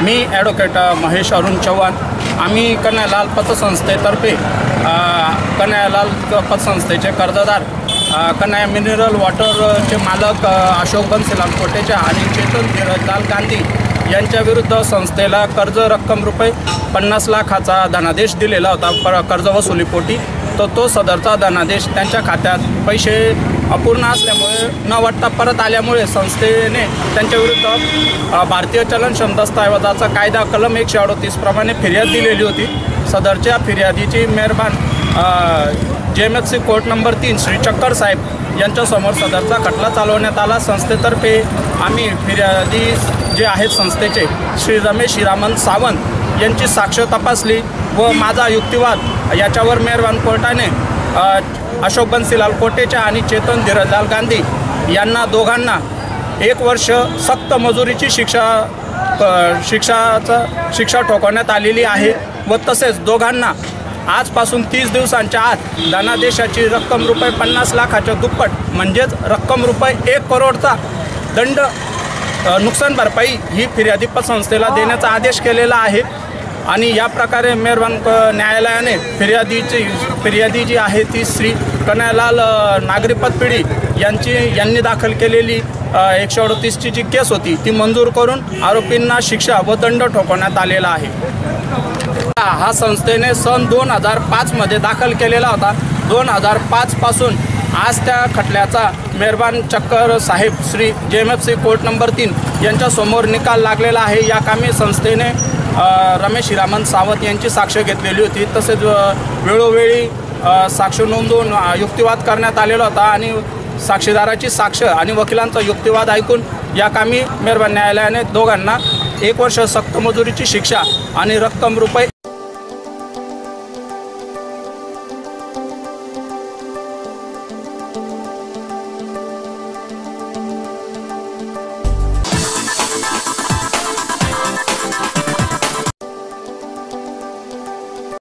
मी advocate Mahesh Arun Chavan. आम्ही कन्हैयालाल पतसंस्थेतर्फे कन्हैयालाल पतसंस्थेचे कर्जदार Kanhaiya mineral वॉटरचे मालक अशोक बन्सीलाल कोटेचा आणि चेतन धीरजलाल गांधी यांच्याविरुद्ध संस्थेला कर्ज रक्कम रुपये 50 लाखाचा धनादेश दिलेला होता कर्ज वसुलीपोटी। तो सदरचा धनादेश त्यांच्या खात्यात पैसे अपूर्ण असल्यामुळे न वाटता परत आल्यामुळे संस्थेने त्यांच्याविरुद्ध भारतीय चलनक्षम दस्तऐवजाचा कायदा कलम 138 प्रमाणे फिर्याद दिलेली होती। सदरच्या फिर्यादीची मेहरबान JMFC कोर्ट नंबर 3 श्री चक्कर साहेब यांच्यासमोर सदरचा खटला चालवण्यात आला। संस्थेतर्फे आम्ही फिर्यादी जे आहेत संस्थेचे श्री रमेश हिरामन सावंत यांची साक्ष तपासली व माझा युक्तिवाद याच्यावर मेहरबान कोर्टाने अशोक बन्सीलाल कोटेचा आणि चेतन धीरजलाल गांधी यांना दोघांना 1 वर्ष सक्त मजुरीची शिक्षा ठोकवण्यात आलेली आहे व तसेच दोघांना आजपासून 30 दिवसांच्या आत धनादेशाची रक्कम रुपये 50 लाखाच्या दुप्पट म्हणजेच रक्कम रुपये 1 करोडचा दंड नुकसान भरपाई ही फिर्यादी पतसंस्थेला देण्याचा आदेश केलेला आहे। आणि या प्रकारे मेहरबान न्यायालयाने फिर्यादी जी आहे ती श्री कन्हैयालाल नागरी पतपिढी यांनी दाखल केलेली 138ची जी केस होती ती मंजूर करून आरोपींना शिक्षा व दंड ठोकवण्यात आलेला आहे। हा संस्थेने सन 2005 मध्ये दाखल केलेला होता। 2005 पासून आज त्या खटल्याचा मेहरबान चक्कर साहेब श्री JMFC कोर्ट नंबर 3 यांच्यासमोर निकाल लागलेला आहे। या कामी संस्थेने रमेश हिरामन सावंत यांची साक्ष घेतलेली होती। तसेच वेळोवेळी साक्ष नोंदवून युक्तिवाद करण्यात आलेला होता आणि साक्षीदाराची साक्ष आणि वकिलांचा युक्तिवाद ऐकून या कामी मेहरबान न्यायालयाने दोघांना 1 वर्ष सक्त मजुरीची शिक्षा आणि रक्कम रुपये